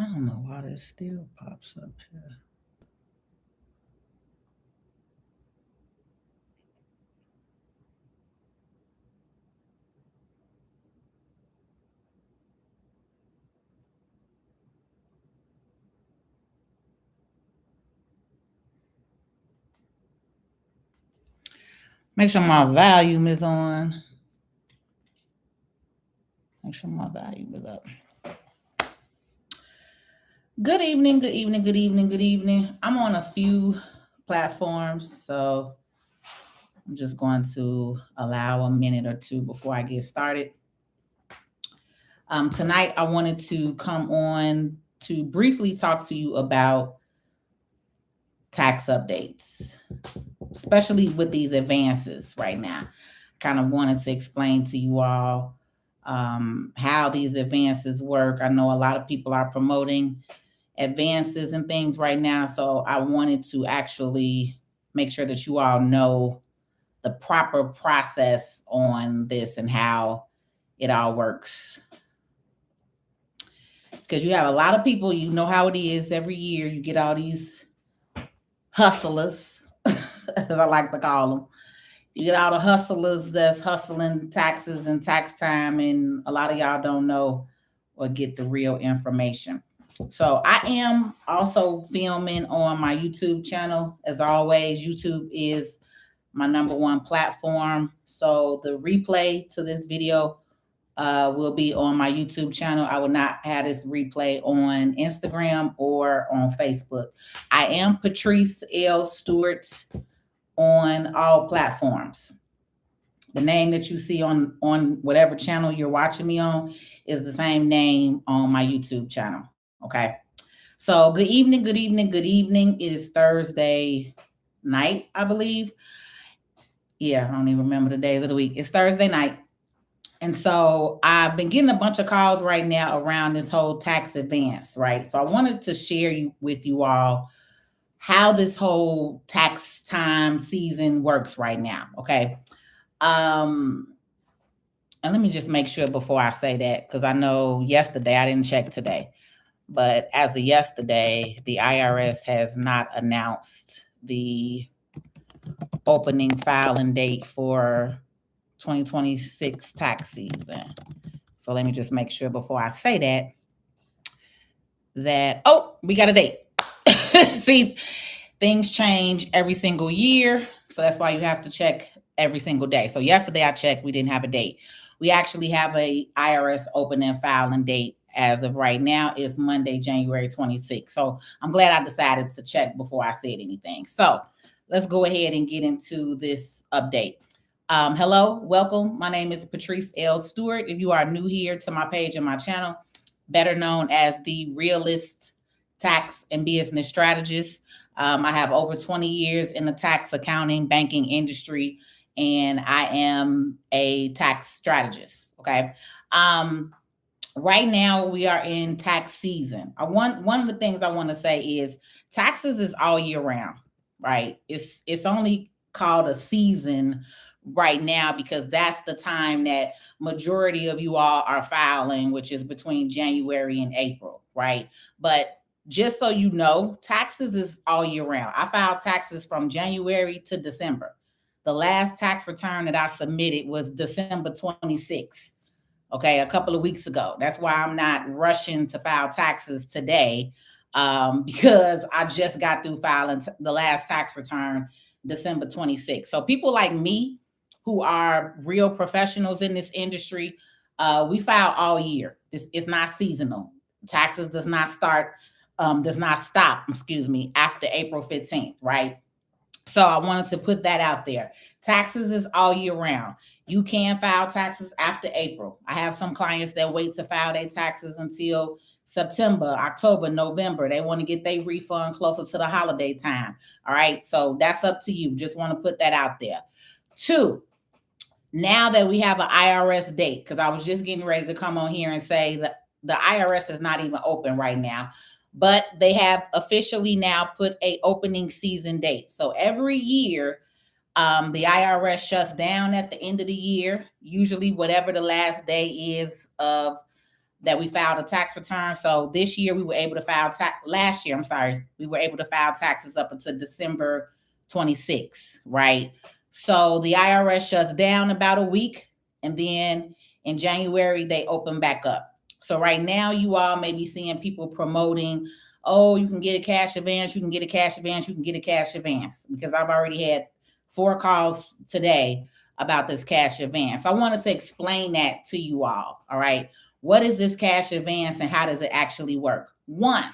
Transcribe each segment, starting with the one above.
don't know why that still pops up here. Make sure my volume is on. Make sure my volume is up. Good evening, good evening, good evening, good evening. I'm on a few platforms, so I'm just going to allow a minute or two before I get started. Tonight, I wanted to come on to briefly talk to you about tax updates, especially with these advances right now. Kind of wanted to explain to you all how these advances work. I know a lot of people are promoting advances and things right now, so I wanted to actually make sure that you all know the proper process on this and how it all works. Because you have a lot of people, you know how it is every year, you get all these hustlers, as I like to call them. You get all the hustlers that's hustling taxes and tax time, and a lot of y'all don't know or get the real information. So I am also filming on my YouTube channel. As always, YouTube is my number one platform. So the replay to this video will be on my YouTube channel. I will not have this replay on Instagram or on Facebook. I am Patrice L. Stewart on all platforms. The name that you see on whatever channel you're watching me on is the same name on my YouTube channel. Okay. So good evening, good evening, good evening. It is Thursday night, I believe. Yeah, I don't even remember the days of the week. It's Thursday night. And so I've been getting a bunch of calls right now around this whole tax advance, right? So I wanted to share with you all how this whole tax time season works right now, okay? And let me just make sure before I say that, because I know yesterday, I didn't check today, but as of yesterday, the IRS has not announced the opening filing date for 2026 tax season. So let me just make sure before I say that, oh, we got a date. See, things change every single year. So that's why you have to check every single day. So yesterday I checked, we didn't have a date. We actually have a IRS opening filing date as of right now. It's Monday, January 26th. So I'm glad I decided to check before I said anything. So let's go ahead and get into this update. Hello, welcome. My name is Patrice L. Stewart. If you are new here to my page and my channel, better known as the Realist Tax and Business Strategist. I have over 20 years in the tax accounting banking industry, and I am a tax strategist. Okay. Right now we are in tax season. One of the things I want to say is taxes is all year round, right? It's only called a season right now because that's the time that majority of you all are filing, which is between January and April, right? But just so you know, taxes is all year round. I filed taxes from January to December. The last tax return that I submitted was December 26th. Okay, a couple of weeks ago. That's why I'm not rushing to file taxes today, because I just got through filing the last tax return December 26th. So people like me who are real professionals in this industry, we file all year. It's not seasonal. Taxes does not stop, after April 15th, right? So I wanted to put that out there. Taxes is all year round. You can file taxes after April. I have some clients that wait to file their taxes until September, October, November. They want to get their refund closer to the holiday time. All right. So that's up to you. Just want to put that out there. 2, now that we have an IRS date, because I was just getting ready to come on here and say that the IRS is not even open right now, but they have officially now put a opening season date. So every year, the IRS shuts down at the end of the year, usually whatever the last day is of that we filed a tax return. So this year we were able to file last year, we were able to file taxes up until December 26th, right? So the IRS shuts down about a week, and then in January they open back up. So right now you all may be seeing people promoting, oh, you can get a cash advance, you can get a cash advance, you can get a cash advance, because I've already had 4 calls today about this cash advance. So I wanted to explain that to you all right? What is this cash advance and how does it actually work? One,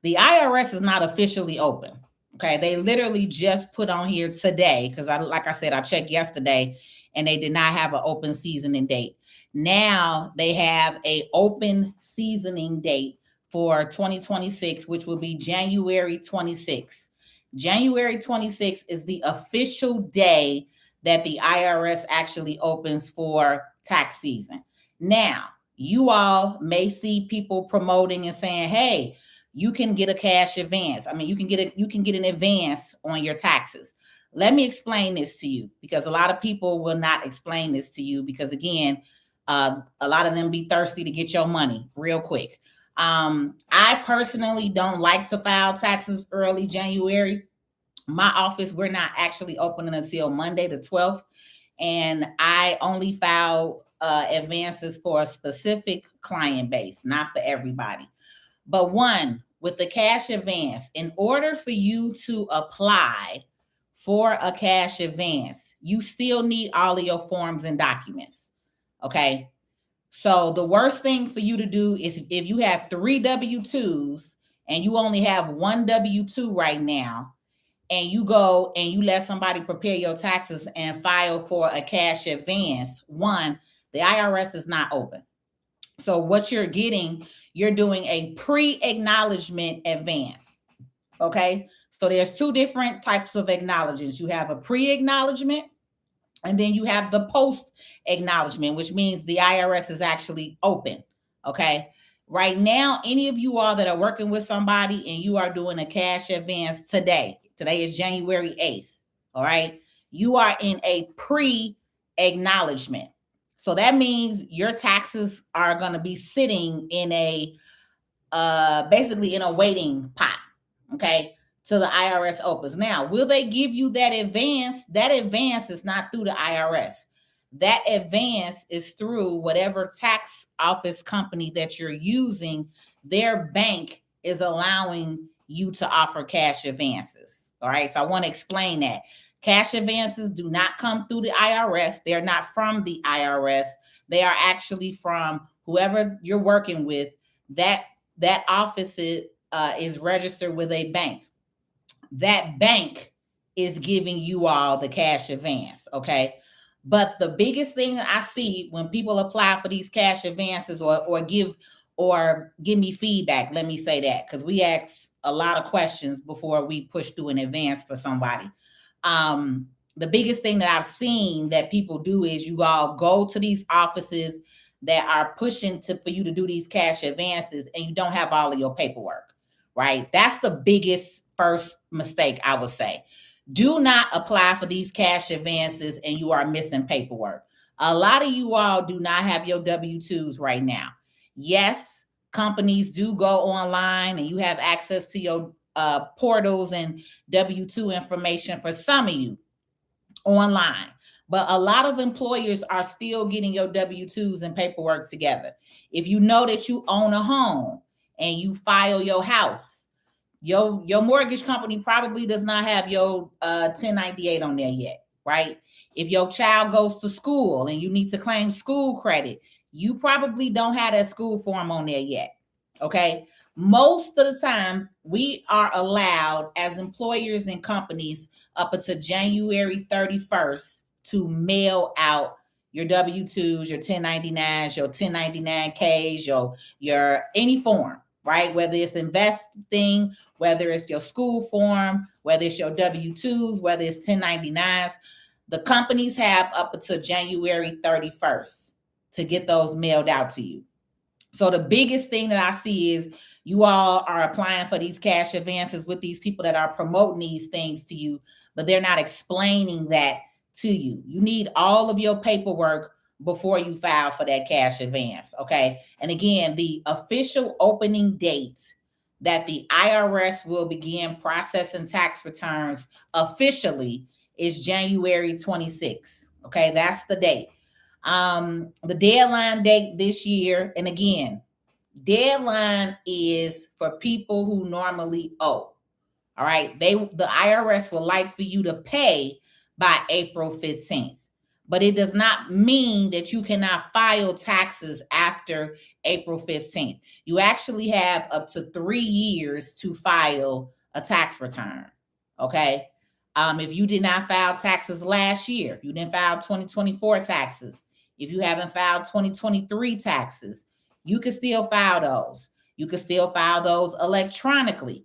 the IRS is not officially open. Okay, they literally just put on here today, because like I said, I checked yesterday and they did not have an open seasoning date. Now they have a open seasoning date for 2026, which will be January 26th. January 26th is the official day that the IRS actually opens for tax season. Now, you all may see people promoting and saying, hey, you can get a cash advance. I mean, you can get an advance on your taxes. Let me explain this to you, because a lot of people will not explain this to you, because again, a lot of them be thirsty to get your money real quick. I personally don't like to file taxes early January. My office, we're not actually opening until Monday the 12th, and I only file advances for a specific client base, not for everybody. But one, with the cash advance, in order for you to apply for a cash advance, you still need all of your forms and documents. Okay. So the worst thing for you to do is, if you have 3 W-2s and you only have 1 W-2 right now, and you go and you let somebody prepare your taxes and file for a cash advance, one, the IRS is not open. So what you're getting, you're doing a pre-acknowledgement advance. Okay. So there's 2 different types of acknowledgements. You have a pre-acknowledgement, and then you have the post-acknowledgement, which means the IRS is actually open. Okay. Right now, any of you all that are working with somebody and you are doing a cash advance today is January 8th. All right. You are in a pre-acknowledgement. So that means your taxes are going to be sitting in a basically in a waiting pot, okay, till the IRS opens. Now, will they give you that advance? That advance is not through the IRS. That advance is through whatever tax office company that you're using. Their bank is allowing you to offer cash advances. All right. So I want to explain that. Cash advances do not come through the IRS. They're not from the IRS. They are actually from whoever you're working with. That office is registered with a bank. That bank is giving you all the cash advance. Okay. But the biggest thing that I see when people apply for these cash advances or give me feedback, let me say that, because we ask a lot of questions before we push through an advance for somebody. The biggest thing that I've seen that people do is you all go to these offices that are pushing for you to do these cash advances, and you don't have all of your paperwork, right? That's the biggest first mistake, I would say. Do not apply for these cash advances and you are missing paperwork. A lot of you all do not have your W-2s right now. Yes, companies do go online and you have access to your portals and W-2 information for some of you online. But a lot of employers are still getting your W-2s and paperwork together. If you know that you own a home and you file your house, your mortgage company probably does not have your 1098 on there yet, right? If your child goes to school and you need to claim school credit, you probably don't have that school form on there yet, okay? Most of the time, we are allowed as employers and companies up until January 31st to mail out your W-2s, your 1099s, your 1099Ks, your any form, right? Whether it's investing, whether it's your school form, whether it's your W-2s, whether it's 1099s, the companies have up until January 31st to get those mailed out to you. So the biggest thing that I see is you all are applying for these cash advances with these people that are promoting these things to you, but they're not explaining that to you. You need all of your paperwork before you file for that cash advance. Okay. And again, the official opening date that the IRS will begin processing tax returns officially is January 26th. Okay. That's the date. The deadline date this year, and again, deadline is for people who normally owe. All right. The IRS would like for you to pay by April 15th. But it does not mean that you cannot file taxes after April 15th. You actually have up to 3 years to file a tax return. Okay. If you did not file taxes last year, if you didn't file 2024 taxes, if you haven't filed 2023 taxes, you can still file those. You can still file those electronically.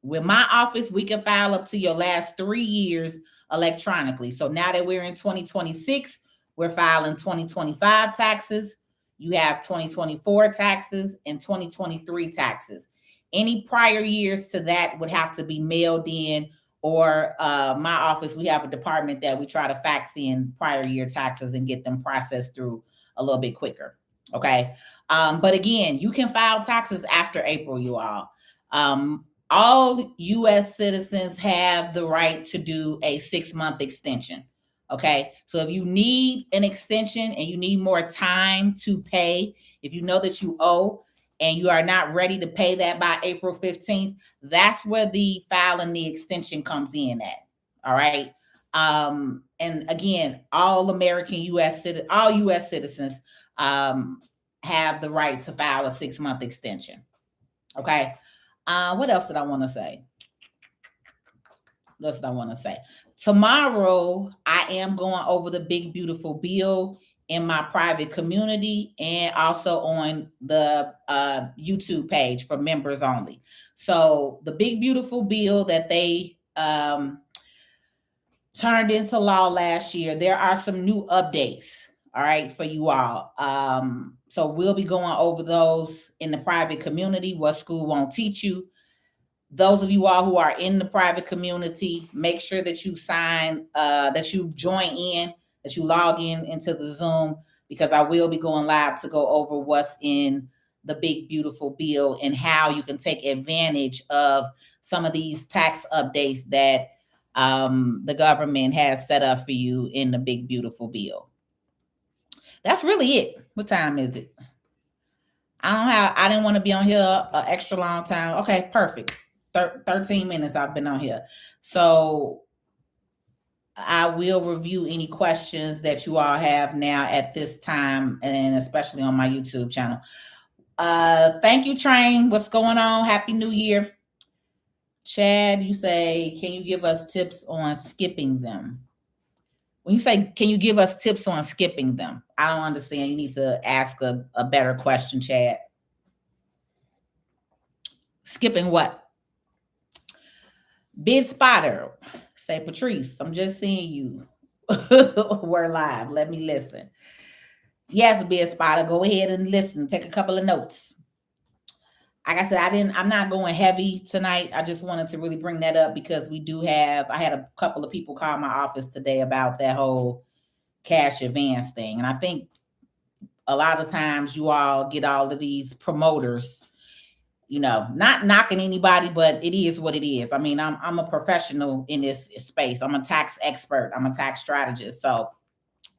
With my office, we can file up to your last 3 years electronically. So now that we're in 2026, we're filing 2025 taxes. You have 2024 taxes and 2023 taxes. Any prior years to that would have to be mailed in, or my office, we have a department that we try to fax in prior year taxes and get them processed through a little bit quicker. Okay. But again, you can file taxes after April, you all. All U.S. citizens have the right to do a 6-month extension. Okay. So if you need an extension and you need more time to pay, if you know that you owe and you are not ready to pay that by April 15th, that's where the filing the extension comes in at. All right. And again, all U.S. citizens have the right to file a 6-month extension. Okay. What else did I want to say? Tomorrow, I am going over the big, beautiful bill in my private community and also on the YouTube page for members only. So the big, beautiful bill that they turned into law last year, there are some new updates, all right, for you all. So we'll be going over those in the private community, what school won't teach you. Those of you all who are in the private community, make sure that you that you join in, that you log in into the Zoom, because I will be going live to go over what's in the big, beautiful bill and how you can take advantage of some of these tax updates that the government has set up for you in the big, beautiful bill. That's really it. What time is it? I didn't want to be on here an extra long time. Okay, perfect. 13 minutes I've been on here. So I will review any questions that you all have now at this time, and especially on my YouTube channel. Thank you, Train. What's going on? Happy New Year. Chad, you say, can you give us tips on skipping them? When you say, can you give us tips on skipping them? I don't understand. You need to ask a better question, Chad. Skipping what? Bid Spotter, say, Patrice, I'm just seeing you. We're live. Let me listen. Yes, Bid Spotter, go ahead and listen. Take a couple of notes. Like I said, I'm not going heavy tonight. I just wanted to really bring that up because I had a couple of people call my office today about that whole cash advance thing. And I think a lot of times you all get all of these promoters, not knocking anybody, but it is what it is. I mean, I'm a professional in this space. I'm a tax expert. I'm a tax strategist. So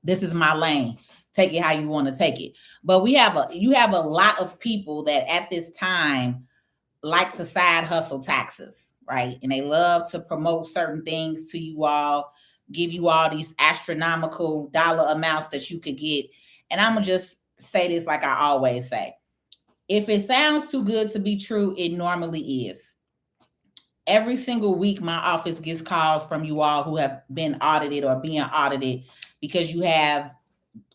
this is my lane. Take it how you want to take it. But you have a lot of people that at this time like to side hustle taxes, right? And they love to promote certain things to you all, give you all these astronomical dollar amounts that you could get. And I'm going to just say this like I always say. If it sounds too good to be true, it normally is. Every single week, my office gets calls from you all who have been audited or being audited because you have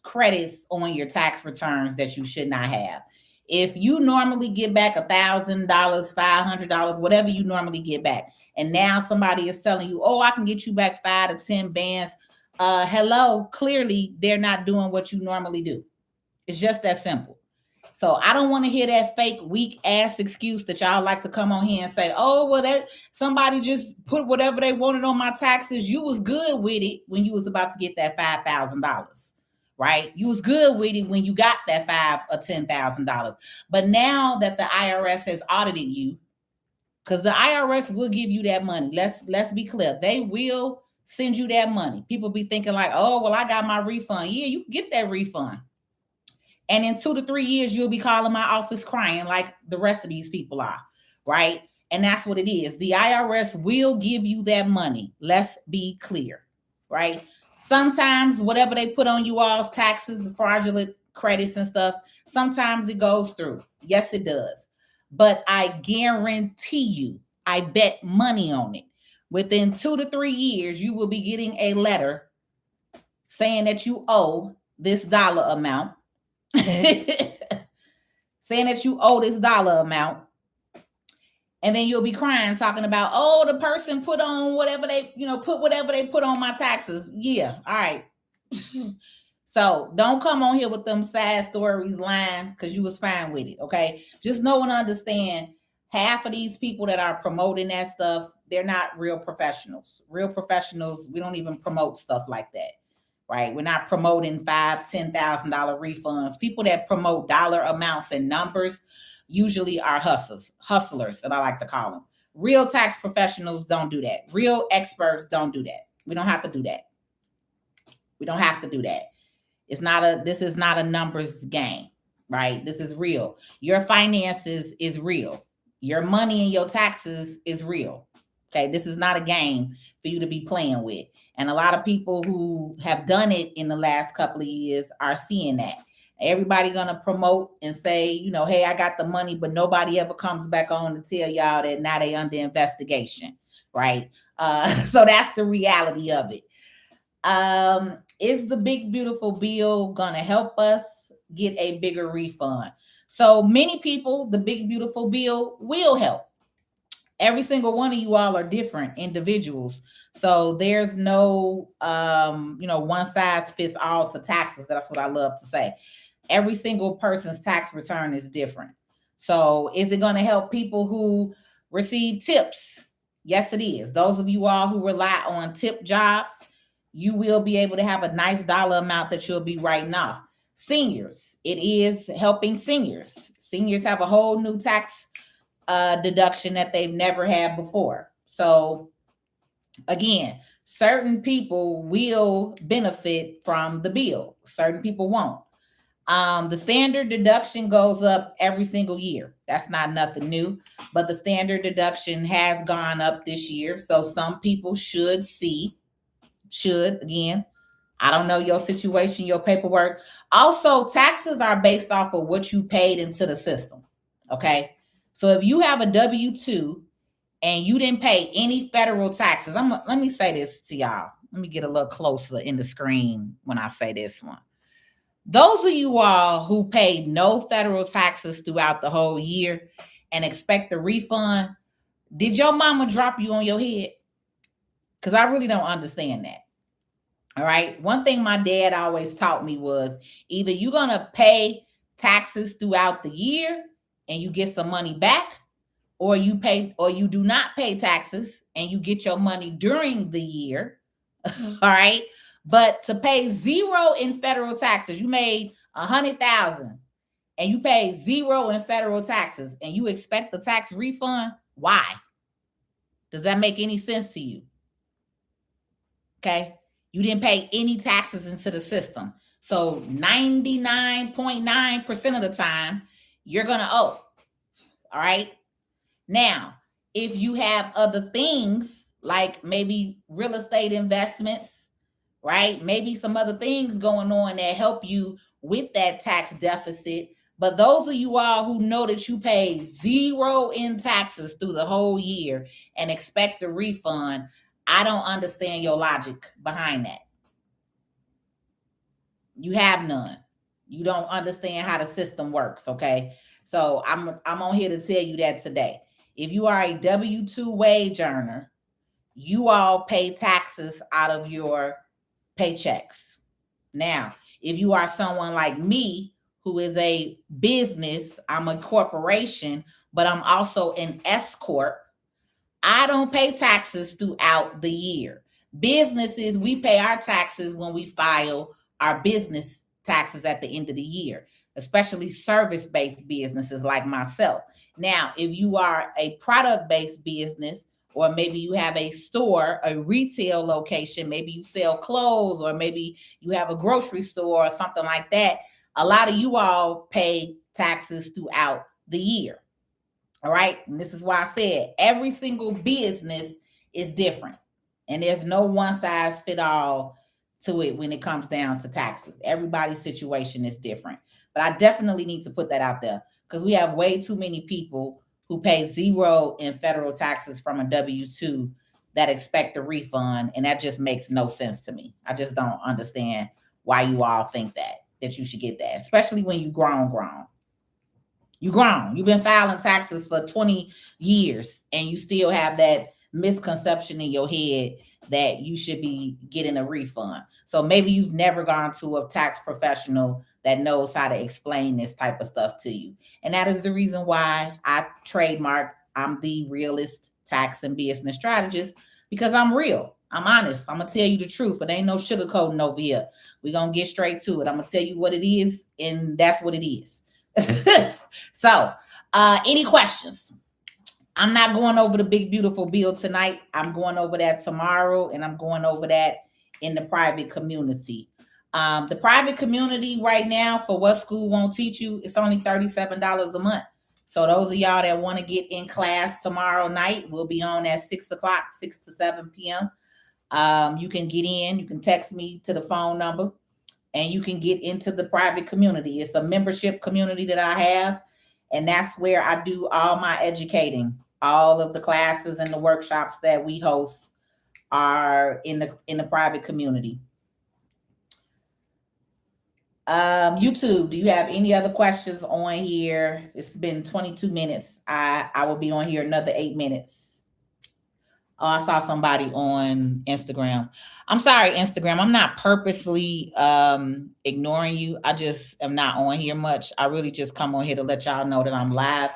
credits on your tax returns that you should not have. If you normally get back $1,000, $500, whatever you normally get back, and now somebody is telling you, oh, I can get you back 5 to 10 bands. Hello, clearly they're not doing what you normally do. It's just that simple. So I don't want to hear that fake weak ass excuse that y'all like to come on here and say, oh, well, that somebody just put whatever they wanted on my taxes. You was good with it when you was about to get that $5,000. right? You was good with it when you got that $5,000 or $10,000. But now that the IRS has audited you, because the IRS will give you that money. Let's be clear. They will send you that money. People be thinking like, oh, well, I got my refund. Yeah, you can get that refund. And in 2 to 3 years, you'll be calling my office crying like the rest of these people are, right? And that's what it is. The IRS will give you that money. Let's be clear, right? Sometimes whatever they put on you all's taxes, fraudulent credits and stuff, sometimes it goes through. Yes, it does. But I guarantee you, I bet money on it. Within 2 to 3 years, you will be getting a letter saying that you owe this dollar amount. Saying that you owe this dollar amount, and then you'll be crying talking about, oh, the person put on whatever they, put whatever they put on my taxes. Yeah, all right. So don't come on here with them sad stories lying because you was fine with it, okay? Just know and understand, half of these people that are promoting that stuff, they're not real professionals. Real professionals, we don't even promote stuff like that. Right? We're not promoting $5,000, $10,000 refunds. People that promote dollar amounts and numbers usually are hustlers that I like to call them. Real tax professionals don't do that. Real experts don't do that. We don't have to do that. We don't have to do that. This is not a numbers game, right? This is real. Your finances is real. Your money and your taxes is real. Okay, this is not a game for you to be playing with. And a lot of people who have done it in the last couple of years are seeing that. Everybody gonna promote and say, hey, I got the money, but nobody ever comes back on to tell y'all that now they under investigation, right? So that's the reality of it. Is the big beautiful bill gonna help us get a bigger refund? So many people, the big beautiful bill will help. Every single one of you all are different individuals. So there's no, one size fits all to taxes. That's what I love to say. Every single person's tax return is different. So is it going to help people who receive tips? Yes, it is. Those of you all who rely on tip jobs, you will be able to have a nice dollar amount that you'll be writing off. Seniors, it is helping seniors. Seniors have a whole new tax deduction that they've never had before. So again, certain people will benefit from the bill. Certain people won't. The standard deduction goes up every single year. That's not nothing new, but the standard deduction has gone up this year. So some people again, I don't know your situation, your paperwork. Also, taxes are based off of what you paid into the system. Okay. So if you have a W-2 and you didn't pay any federal taxes, let me say this to y'all. Let me get a little closer in the screen when I say this one. Those of you all who paid no federal taxes throughout the whole year and expect a refund, did your mama drop you on your head? Because I really don't understand that. All right. One thing my dad always taught me was either you're going to pay taxes throughout the year and you get some money back, or you do not pay taxes and you get your money during the year. All right. But to pay zero in federal taxes, you made 100,000 and you pay zero in federal taxes and you expect the tax refund. Why? Does that make any sense to you? Okay. You didn't pay any taxes into the system. So 99.9% of the time, you're going to owe. All right. Now, if you have other things like maybe real estate investments, right? Maybe some other things going on that help you with that tax deficit. But those of you all who know that you pay zero in taxes through the whole year and expect a refund, I don't understand your logic behind that. You have none. You don't understand how the system works, okay? So I'm on here to tell you that today. If you are a W-2 wage earner, you all pay taxes out of your paychecks. Now, if you are someone like me who is a business, I'm a corporation, but I'm also an S corp, I don't pay taxes throughout the year. Businesses, we pay our taxes when we file our business taxes at the end of the year, especially service-based businesses like myself. Now, if you are a product-based business, or maybe you have a store, a retail location, maybe you sell clothes, or maybe you have a grocery store or something like that, a lot of you all pay taxes throughout the year. All right. And this is why I said every single business is different. And there's no one size fit all to it when it comes down to taxes. Everybody's situation is different. But I definitely need to put that out there because we have way too many people who pay zero in federal taxes from a W-2 that expect a refund. And that just makes no sense to me. I just don't understand why you all think that you should get that, especially when you grown. You grown. You've been filing taxes for 20 years and you still have that misconception in your head that you should be getting a refund. So maybe you've never gone to a tax professional that knows how to explain this type of stuff to you. And that is the reason why I trademarked I'm the realist tax and business strategist, because I'm real. I'm honest. I'm going to tell you the truth. It ain't no sugarcoating over here. We're going to get straight to it. I'm going to tell you what it is, and that's what it is. So, any questions? I'm not going over the big, beautiful bill tonight. I'm going over that tomorrow, and I'm going over that in the private community. The private community right now for what school won't teach you, it's only $37 a month. So those of y'all that want to get in class tomorrow night, we'll be on at 6 o'clock, 6 to 7 p.m. You can get in. You can text me to the phone number, and you can get into the private community. It's a membership community that I have, and that's where I do all my educating. All of the classes and the workshops that we host are in the private community. YouTube, do you have any other questions on here? It's been 22 minutes. I will be on here another 8 minutes. Oh, I saw somebody on Instagram. I'm sorry, Instagram. I'm not purposely ignoring you. I just am not on here much. I really just come on here to let y'all know that I'm live.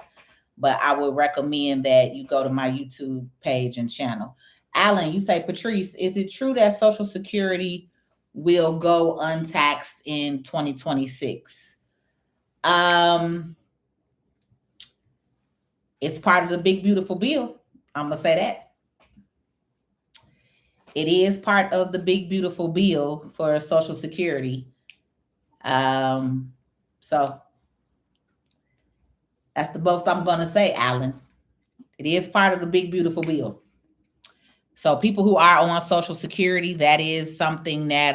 But I would recommend that you go to my YouTube page and channel. Alan, you say, Patrice, is it true that Social Security will go untaxed in 2026? It's part of the big, beautiful bill. I'm going to say that. It is part of the big, beautiful bill for Social Security. So that's the most I'm going to say, Alan. It is part of the big, beautiful bill. So people who are on Social Security, that is something that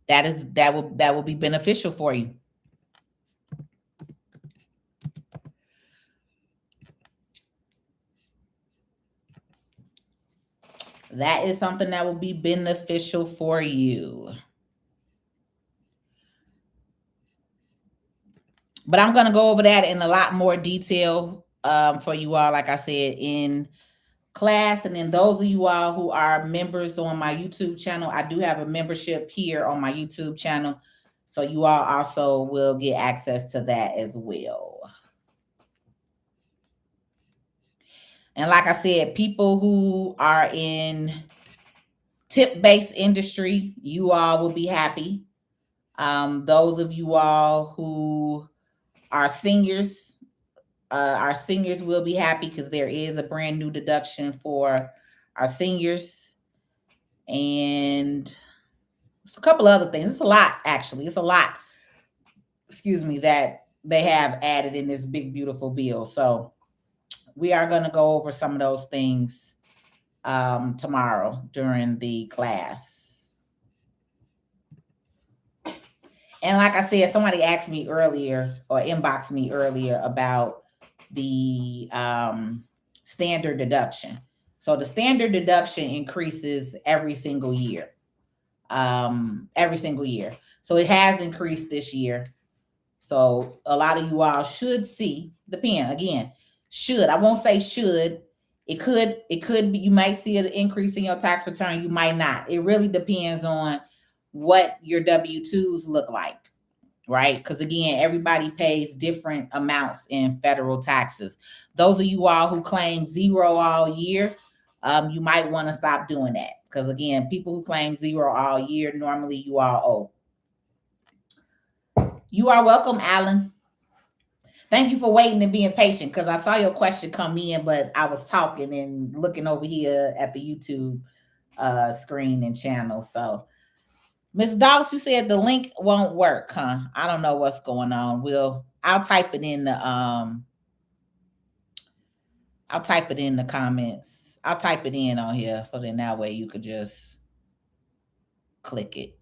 that will be beneficial for you. That is something that will be beneficial for you. But I'm going to go over that in a lot more detail for you all, like I said, in class. And then those of you all who are members on my YouTube channel, I do have a membership here on my YouTube channel. So you all also will get access to that as well. And like I said, people who are in tip-based industry, you all will be happy. Those of you all who are seniors, our seniors will be happy because there is a brand new deduction for our seniors. And it's a couple other things. It's a lot, actually. It's a lot, that they have added in this big, beautiful bill. So we are going to go over some of those things tomorrow during the class. And like I said, somebody asked me earlier or inboxed me earlier about the standard deduction. So the standard deduction increases every single year. So it has increased this year. So a lot of you all should see, depend again, should, I won't say should, it could be, you might see an increase in your tax return, you might not. It really depends on what your W-2s look like, right? Because again, everybody pays different amounts in federal taxes. Those of you all who claim zero all year, you might want to stop doing that. Because again, people who claim zero all year, normally you all owe. You are welcome, Alan. Thank you for waiting and being patient because I saw your question come in, but I was talking and looking over here at the YouTube screen and channel. So, Miss Doss, you said the link won't work, huh? I don't know what's going on. I'll type it in the comments. I'll type it in on here so then that way you could just click it.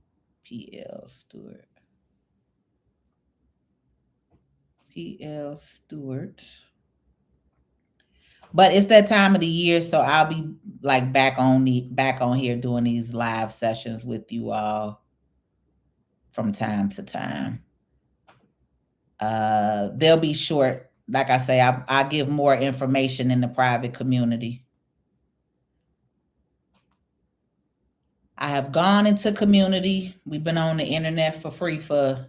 PL Stewart. PL Stewart. But it's that time of the year, so I'll be like back on here doing these live sessions with you all from time to time. They'll be short. Like I say, I give more information in the private community. I have gone into community. We've been on the internet for free for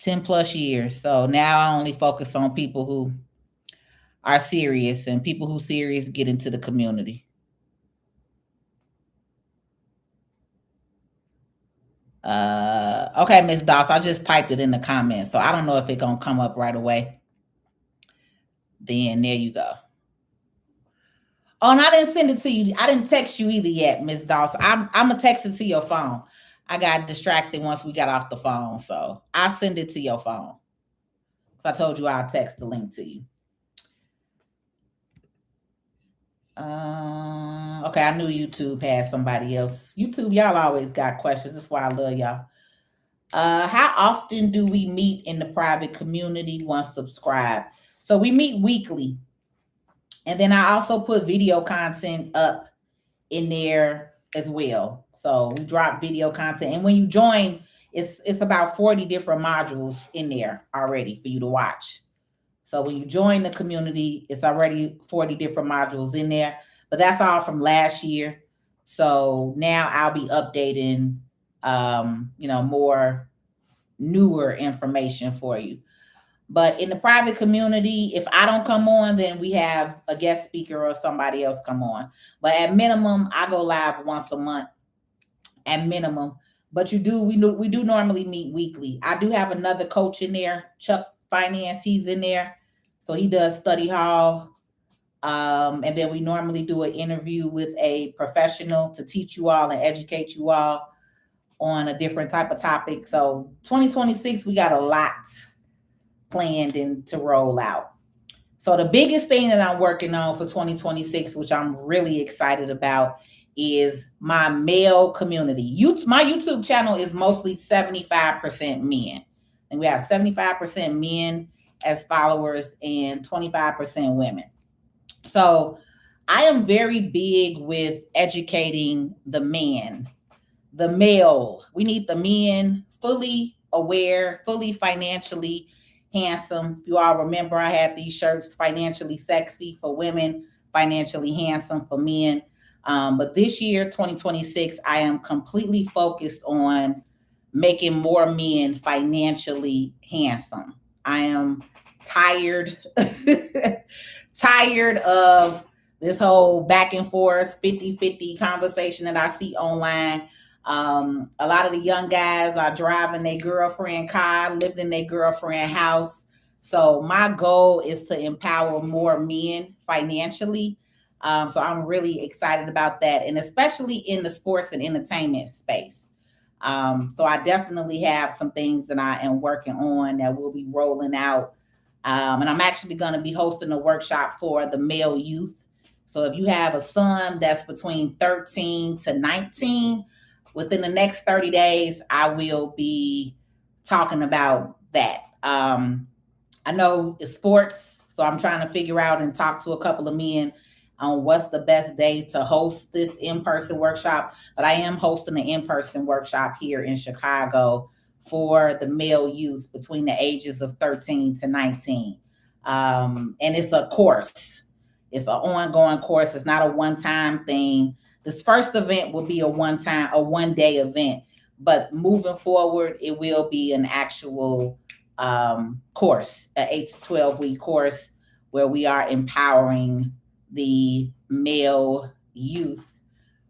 10 plus years. So now I only focus on people who are serious, and people who serious get into the community. Okay, Miss Doss, I just typed it in the comments, so I don't know if it's gonna come up right away. Then there you go. Oh, and I didn't send it to you. I didn't text you either yet, Miss Doss. I'm gonna text it to your phone. I got distracted once we got off the phone, so I'll send it to your phone. So I told you I'll text the link to you. Okay, I knew YouTube had somebody else. YouTube, y'all always got questions. That's why I love y'all. How often do we meet in the private community once subscribed? So we meet weekly. And then I also put video content up in there as well. So we drop video content. And when you join, it's about 40 different modules in there already for you to watch. So when you join the community, it's already 40 different modules in there. But that's all from last year. So now I'll be updating more newer information for you. But in the private community, if I don't come on, then we have a guest speaker or somebody else come on. But at minimum, I go live once a month at minimum. But we do normally meet weekly. I do have another coach in there, Chuck Finance. He's in there. So he does study hall. And then we normally do an interview with a professional to teach you all and educate you all on a different type of topic. So 2026, we got a lot planned and to roll out. So the biggest thing that I'm working on for 2026, which I'm really excited about, is my male community. My YouTube channel is mostly 75% men. And we have 75% men as followers and 25% women. So I am very big with educating the man, the male. We need the men fully aware, fully financially handsome. You all remember I had these shirts, financially sexy for women, financially handsome for men. But this year, 2026, I am completely focused on making more men financially handsome. I am tired of this whole back and forth 50-50 conversation that I see online. A lot of the young guys are driving their girlfriend car, living in their girlfriend house. So my goal is to empower more men financially. So I'm really excited about that, and especially in the sports and entertainment space. So I definitely have some things that I am working on that will be rolling out. And I'm actually going to be hosting a workshop for the male youth. So if you have a son that's between 13 to 19, within the next 30 days, I will be talking about that. I know it's sports, so I'm trying to figure out and talk to a couple of men on what's the best day to host this in-person workshop. But I am hosting an in-person workshop here in Chicago for the male youth between the ages of 13 to 19. And it's a course. It's an ongoing course. It's not a one-time thing. This first event will be a one-day event, but moving forward, it will be an actual course, an 8 to 12 week course where we are empowering the male youth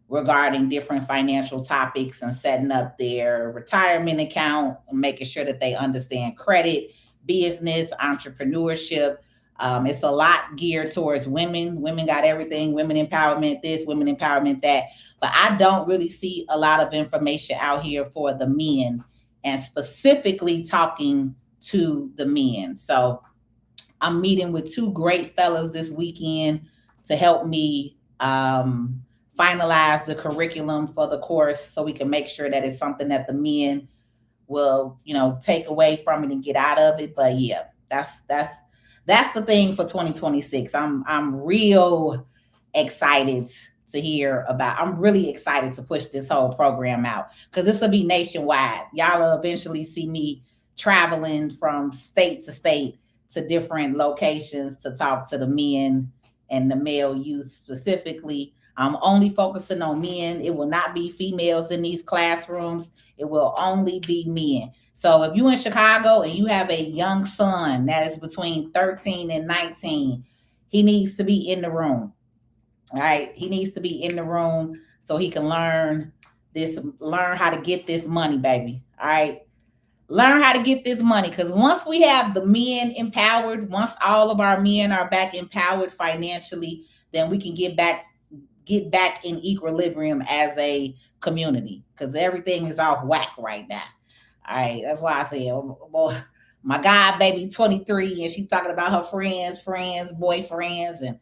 regarding different financial topics and setting up their retirement account and making sure that they understand credit, business, entrepreneurship. It's a lot geared towards women. Women got everything, women empowerment, this, women empowerment, that. But I don't really see a lot of information out here for the men and specifically talking to the men. So I'm meeting with two great fellas this weekend to help me finalize the curriculum for the course so we can make sure that it's something that the men will, take away from it and get out of it. But yeah, that's the thing for 2026. I'm real excited to hear about. I'm really excited to push this whole program out because this will be nationwide. Y'all will eventually see me traveling from state to state to different locations to talk to the men and the male youth specifically. I'm only focusing on men. It will not be females in these classrooms. It will only be men. So if you're in Chicago and you have a young son that is between 13 and 19, he needs to be in the room. All right. He needs to be in the room so he can learn how to get this money, baby. All right. Learn how to get this money. Because once we have the men empowered, once all of our men are back empowered financially, then we can get back in equilibrium as a community. Because everything is off whack right now. All right. That's why I said, well, my god baby 23 and she's talking about her friends, boyfriends, and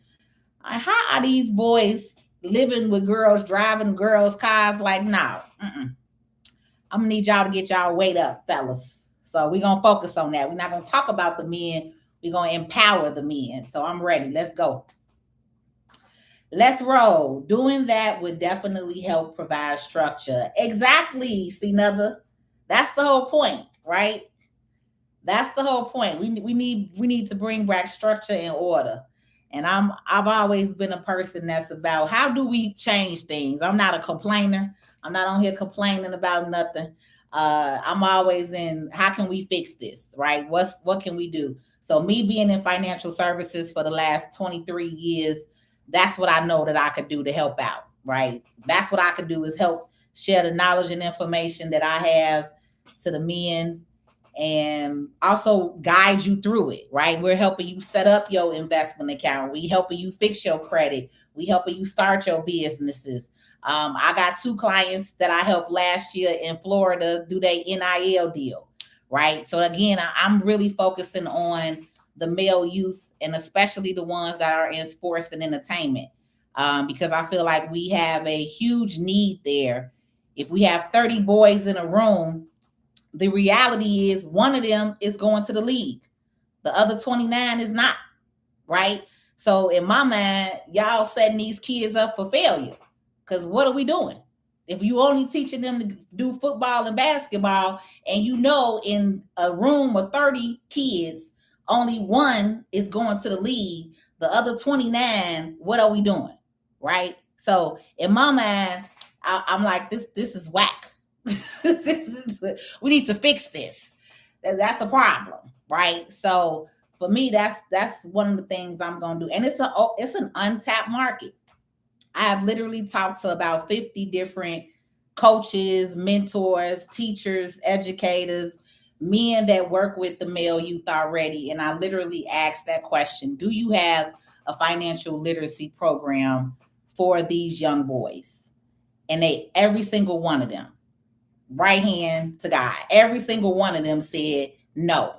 how are these boys living with girls, driving girls' cars? Like, no. I'm going to need y'all to get y'all weight up, fellas. So we're going to focus on that. We're not going to talk about the men. We're going to empower the men. So I'm ready. Let's go. Let's roll. Doing that would definitely help provide structure. Exactly, Another. That's the whole point, right? That's the whole point. We need to bring back structure and order. And I've always been a person that's about how do we change things. I'm not a complainer. I'm not on here complaining about nothing. I'm always in how can we fix this, right? What can we do? So me being in financial services for the last 23 years, that's what I know that I could do to help out, right? That's what I could do is help share the knowledge and information that I have to the men and also guide you through it, right? We're helping you set up your investment account. We helping you fix your credit. We helping you start your businesses. I got 2 clients that I helped last year in Florida do their NIL deal, right? So again, I'm really focusing on the male youth and especially the ones that are in sports and entertainment because I feel like we have a huge need there. If we have 30 boys in a room, the reality is one of them is going to the league. The other 29 is not, right? So in my mind, y'all setting these kids up for failure. Because what are we doing? If you only teaching them to do football and basketball, and in a room of 30 kids, only one is going to the league, the other 29, what are we doing? Right? So in my mind, I'm like, this is whack. We need to fix this. That's a problem, right? So for me, that's one of the things I'm gonna do, and it's an untapped market. I have literally talked to about 50 different coaches, mentors, teachers, educators, men that work with the male youth already, and I literally asked that question: do you have a financial literacy program for these young boys? And every single one of them, right hand to God, every single one of them said no.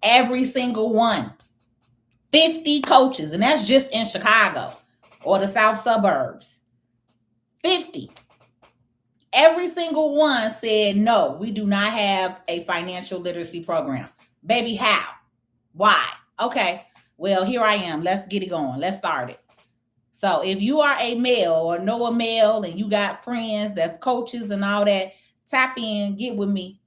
Every single one. 50 coaches, and that's just in Chicago or the south suburbs. 50. Every single one said no, we do not have a financial literacy program. Baby, how? Why? Okay, well, here I am. Let's get it going. Let's start it. So if you are a male or know a male and you got friends that's coaches and all that, tap in, get with me,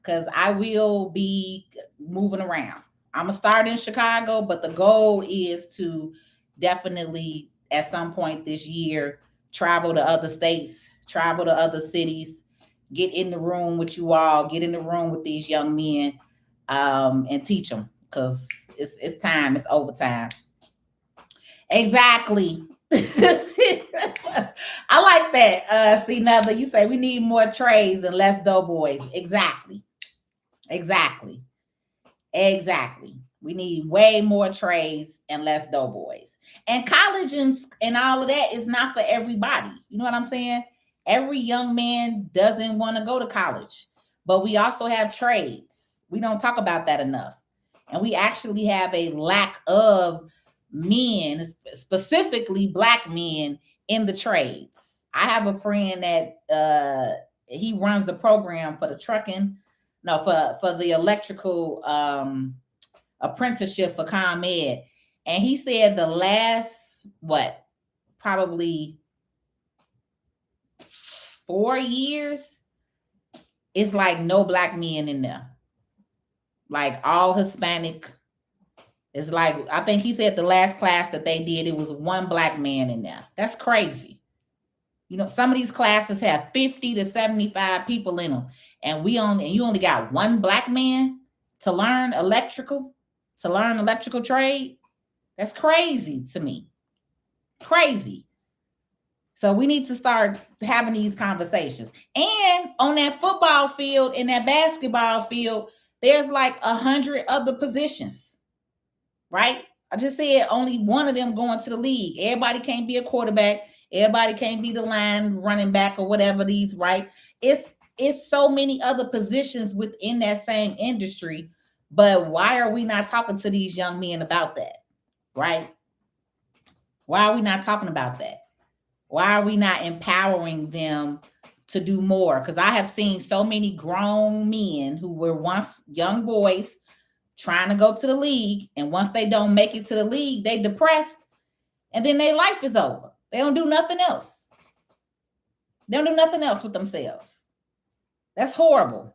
because I will be moving around. I'm going to start in Chicago, but the goal is to definitely, at some point this year, travel to other states, travel to other cities, get in the room with you all, get in the room with these young men, and teach them, because it's time. It's overtime. Exactly. I like that. See, another, you say we need more trays and less doughboys. Exactly. Exactly. Exactly. We need way more trays and less doughboys. And college and all of that is not for everybody. You know what I'm saying? Every young man doesn't want to go to college, but we also have trades. We don't talk about that enough. And we actually have a lack of men, specifically black men, in the trades. I have a friend that he runs the program for the trucking, no, for the electrical apprenticeship for ComEd. And he said the last, what, probably 4 years, it's like no black men in there. Like all Hispanic. It's like, I think he said the last class that they did, it was one black man in there. That's crazy. You know, some of these classes have 50 to 75 people in them. And you only got one black man to learn electrical trade. That's crazy to me. Crazy. So we need to start having these conversations. And on that football field and that basketball field, there's like 100 other positions, right? I just said only one of them going to the league. Everybody can't be a quarterback. Everybody can't be the line running back or whatever these, right? It's so many other positions within that same industry. But why are we not talking to these young men about that, right? Why are we not talking about that? Why are we not empowering them to do more? Because I have seen so many grown men who were once young boys trying to go to the league, and once they don't make it to the league, they depressed, and then their life is over. They don't do nothing else. They don't do nothing else with themselves. That's horrible.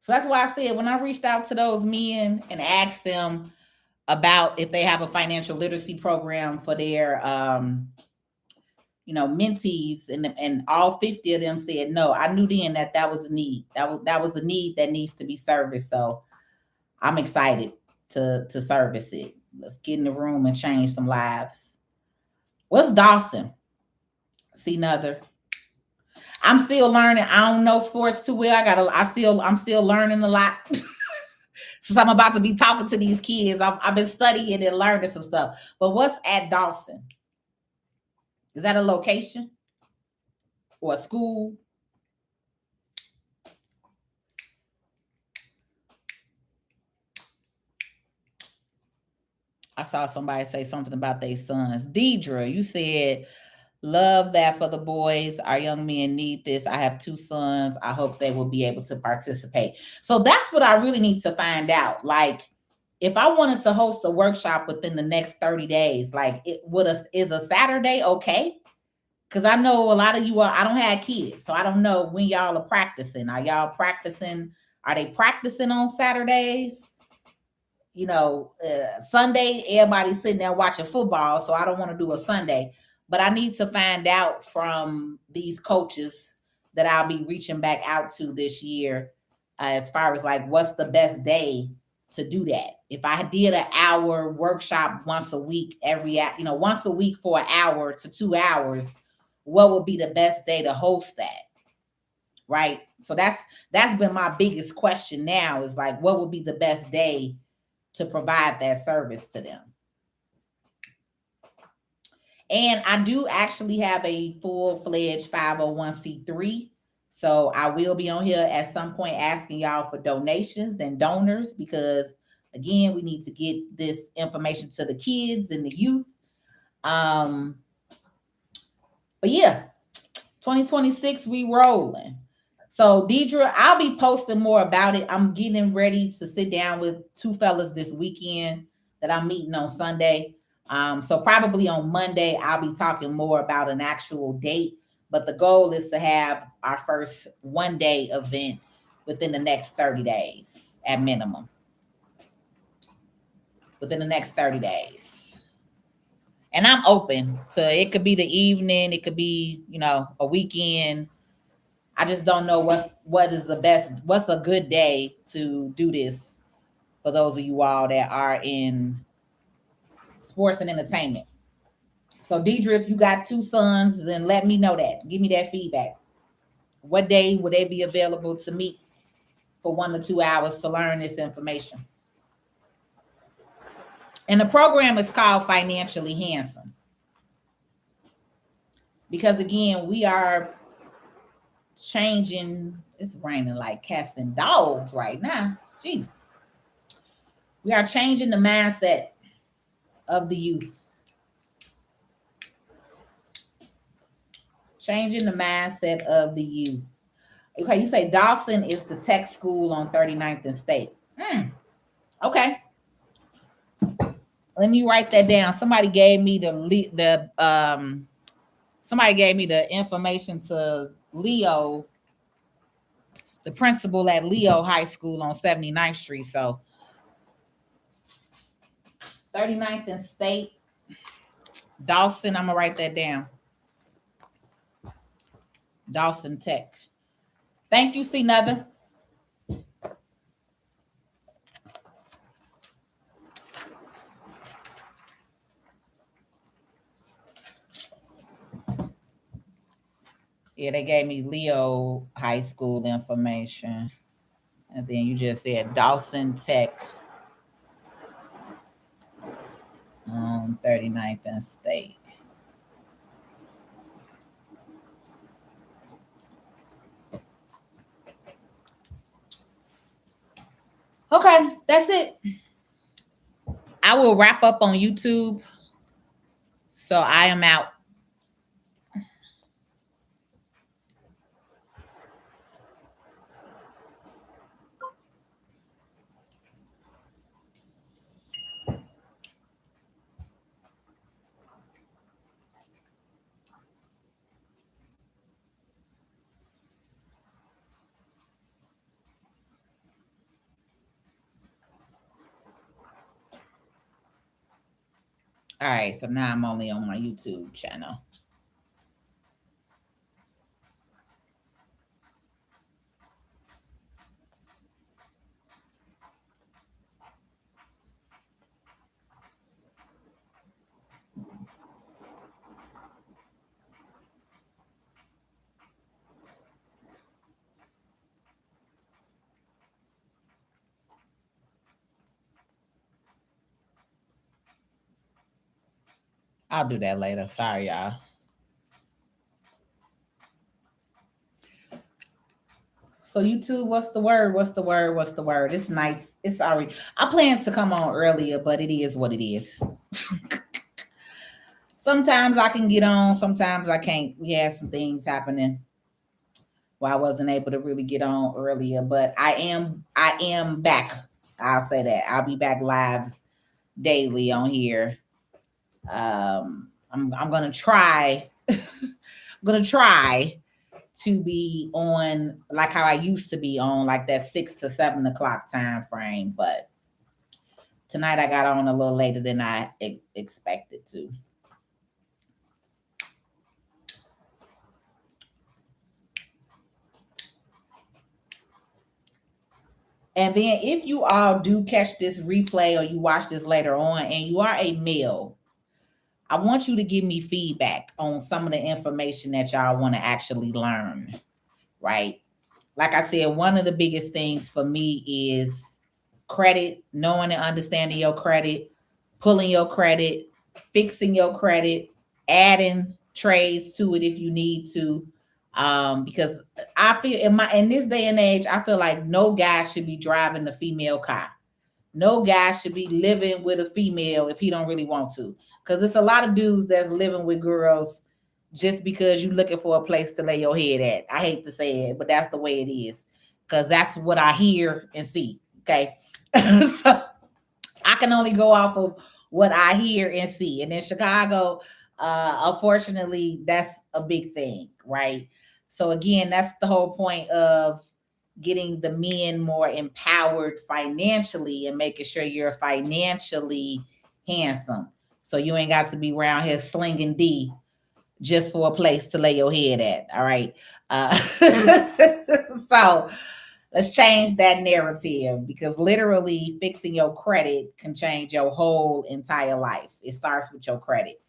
So that's why I said when I reached out to those men and asked them about if they have a financial literacy program for their mentees, and all 50 of them said no. I knew then that was a need. That was a need that needs to be serviced. So I'm excited to service it. Let's get in the room and change some lives. What's Dawson? See another. I'm still learning. I don't know sports too well. I'm still learning a lot. Since I'm about to be talking to these kids, I've been studying and learning some stuff. But what's at Dawson? Is that a location or a school? I saw somebody say something about their sons. Deidre, you said, love that for the boys. Our young men need this. I have 2 sons. I hope they will be able to participate. So that's what I really need to find out. Like, if I wanted to host a workshop within the next 30 days, like, is a Saturday okay? Because I know a lot of you I don't have kids, so I don't know when y'all are practicing. Are y'all practicing? Are they practicing on Saturdays? Sunday, everybody's sitting there watching football, so I don't want to do a Sunday. But I need to find out from these coaches that I'll be reaching back out to this year, as far as like what's the best day to do that. If I did an hour workshop once a week, once a week for an hour to 2 hours, what would be the best day to host that? Right? So that's been my biggest question now, is like, what would be the best day to provide that service to them? And I do actually have a full-fledged 501c3. So I will be on here at some point asking y'all for donations and donors, because again, we need to get this information to the kids and the youth. But yeah, 2026, we rolling. So Deidre, I'll be posting more about it. I'm getting ready to sit down with 2 fellas this weekend that I'm meeting on Sunday. So probably on Monday, I'll be talking more about an actual date. But the goal is to have our first 1-day event within the next 30 days at minimum. Within the next 30 days. And I'm open. So it could be the evening, it could be, a weekend. I just don't know what's a good day to do this for those of you all that are in sports and entertainment. So Deidre, if you got two sons, then let me know that. Give me that feedback. What day would they be available to meet for 1 to 2 hours to learn this information? And the program is called Financially Handsome. Because again, we are changing. It's raining like cats and dogs right now. Jeez. We are changing the mindset of the youth. Changing the mindset of the youth. Okay, you say Dawson is the tech school on 39th and State. Okay. Let me write that down. Somebody gave me somebody gave me the information to Leo, the principal at Leo High School on 79th Street. So 39th and State, Dawson, I'm gonna write that down. Dawson Tech. Thank you, C. Nother. Yeah, they gave me Leo High School information. And then you just said Dawson Tech on 39th and State. Okay, that's it. I will wrap up on YouTube. So I am out. All right, so now I'm only on my YouTube channel. I'll do that later. Sorry, y'all. So YouTube, what's the word? What's the word? What's the word? It's nights. It's already. I planned to come on earlier, but it is what it is. Sometimes I can get on, sometimes I can't. We had some things happening where I wasn't able to really get on earlier, but I am back. I'll say that. I'll be back live daily on here. I'm gonna try. I'm gonna try to be on like how I used to be on, like that 6 to 7 o'clock time frame. But tonight I got on a little later than I expected to. And then if you all do catch this replay or you watch this later on and you are a male, I want you to give me feedback on some of the information that y'all want to actually learn, right? Like I said, one of the biggest things for me is credit, knowing and understanding your credit, pulling your credit, fixing your credit, adding trades to it if you need to. Because I feel in this day and age, I feel like no guy should be driving the female car. No guy should be living with a female if he don't really want to. Because it's a lot of dudes that's living with girls just because you're looking for a place to lay your head at. I hate to say it, but that's the way it is. Because that's what I hear and see. Okay. So I can only go off of what I hear and see. And in Chicago, unfortunately, that's a big thing, right? So again, that's the whole point of getting the men more empowered financially and making sure you're financially handsome. So you ain't got to be around here slinging D just for a place to lay your head at. All right. So let's change that narrative because literally fixing your credit can change your whole entire life. It starts with your credit.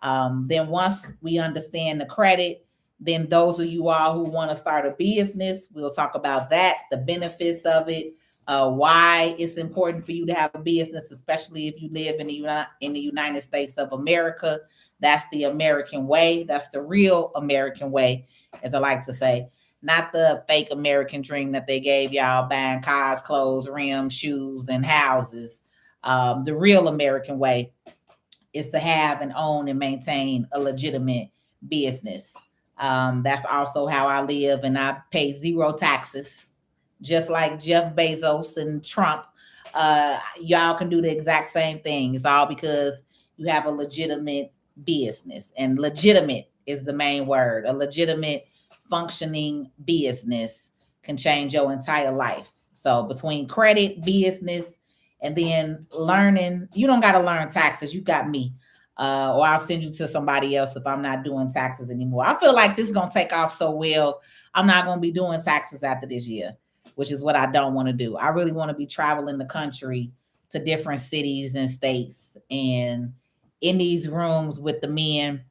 Then once we understand the credit, then those of you all who want to start a business, we'll talk about that, the benefits of it, why it's important for you to have a business, especially if you live in the United States of America. That's the American way. That's the real American way, as I like to say. Not the fake American dream that they gave y'all buying cars, clothes, rims, shoes, and houses. The real American way is to have and own and maintain a legitimate business. That's also how I live, and I pay zero taxes, just like Jeff Bezos and Trump. Y'all can do the exact same thing. It's all because you have a legitimate business, and legitimate is the main word. A legitimate, functioning business can change your entire life. So between credit, business, and then learning, you don't got to learn taxes. You got me. Or I'll send you to somebody else if I'm not doing taxes anymore. I feel like this is going to take off so well. I'm not going to be doing taxes after this year, which is what I don't want to do. I really want to be traveling the country to different cities and states and in these rooms with the men,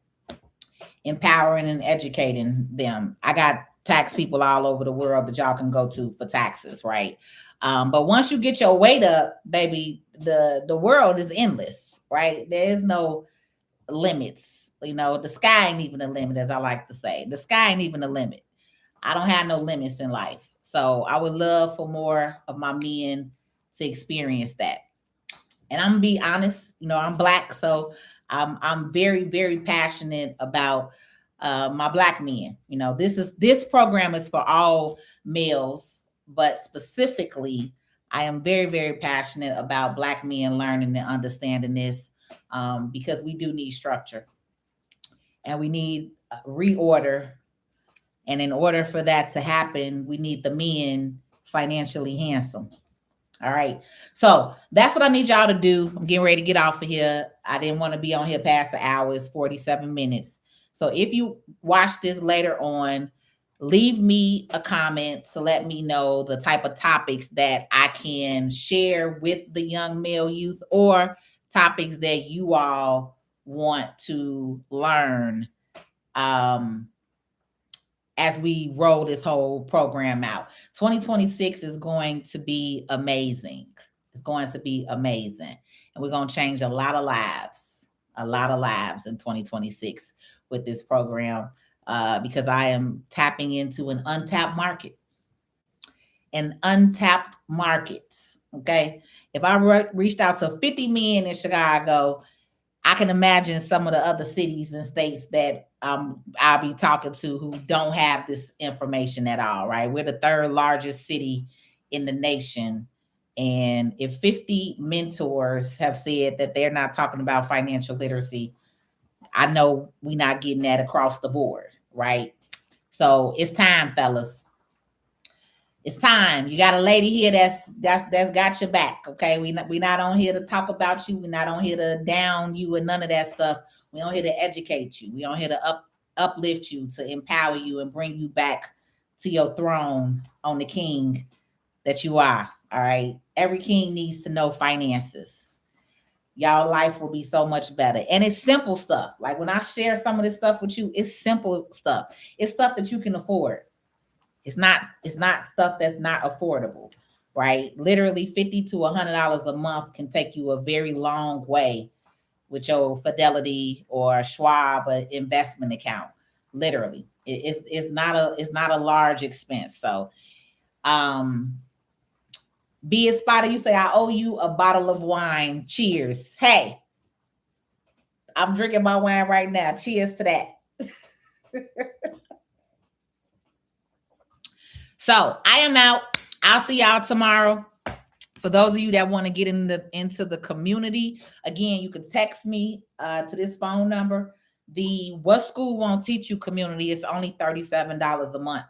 empowering and educating them. I got tax people all over the world that y'all can go to for taxes, right? But once you get your weight up, baby, the world is endless, right? There is no limits. You know, the sky ain't even a limit, as I like to say. The sky ain't even a limit. I don't have no limits in life. So I would love for more of my men to experience that. And I'm gonna be honest, you know, I'm Black, so I'm very, very passionate about my Black men. You know, this program is for all males, but specifically, I am very, very passionate about Black men learning and understanding this, because we do need structure and we need reorder. And in order for that to happen, we need the men financially handsome. All right. So that's what I need y'all to do. I'm getting ready to get off of here. I didn't want to be on here past the hour. It's 47 minutes. So if you watch this later on, leave me a comment to let me know the type of topics that I can share with the young male youth, or topics that you all want to learn as we roll this whole program out. 2026 is going to be amazing. It's going to be amazing. And we're going to change a lot of lives in 2026 with this program, because I am tapping into an untapped market. Okay. If I reached out to 50 men in Chicago, I can imagine some of the other cities and states that I'll be talking to who don't have this information at all, right? We're the third largest city in the nation. And if 50 mentors have said that they're not talking about financial literacy, I know we're not getting that across the board, right? So it's time, fellas. It's time. You got a lady here that's got your back. Okay. We not on here to talk about you. We're not on here to down you and none of that stuff. We on here to educate you. We on here to uplift you, to empower you and bring you back to your throne on the king that you are. All right. Every king needs to know finances. Y'all life will be so much better. And it's simple stuff. Like when I share some of this stuff with you, it's simple stuff. It's stuff that you can afford. It's not stuff that's not affordable, right? Literally $50 to $100 a month can take you a very long way with your Fidelity or Schwab investment account. Literally, it's not a large expense. So, be it Spotter, you say I owe you a bottle of wine. Cheers. Hey, I'm drinking my wine right now. Cheers to that. So I am out. I'll see y'all tomorrow. For those of you that want to get into the community, again, you can text me to this phone number. The What School Won't Teach You community is only $37 a month.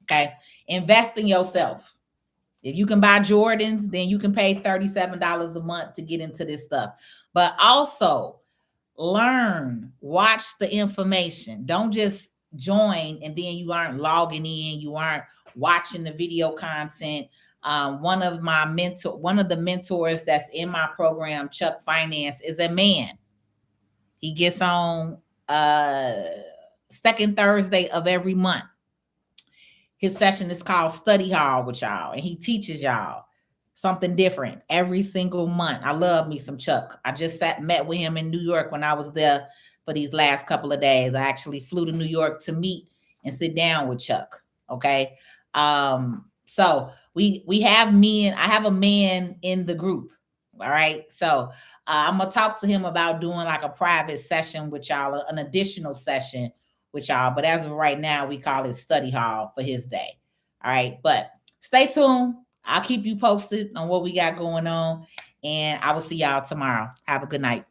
Okay. Invest in yourself. If you can buy Jordans, then you can pay $37 a month to get into this stuff. But also learn, watch the information. Don't just join and then you aren't logging in, you aren't watching the video content. One of the mentors that's in my program, Chuck Finance, is a man. He gets on second Thursday of every month. His session is called Study Hall with y'all, and he teaches y'all something different every single month. I love me some Chuck. I just met with him in New York when I was there for these last couple of days. I actually flew to New York to meet and sit down with Chuck. Okay. So we have men. I have a man in the group. All right. So I'm gonna talk to him about doing like a private session with y'all, an additional session with y'all. But as of right now, we call it Study Hall for his day. All right. But stay tuned. I'll keep you posted on what we got going on. And I will see y'all tomorrow. Have a good night.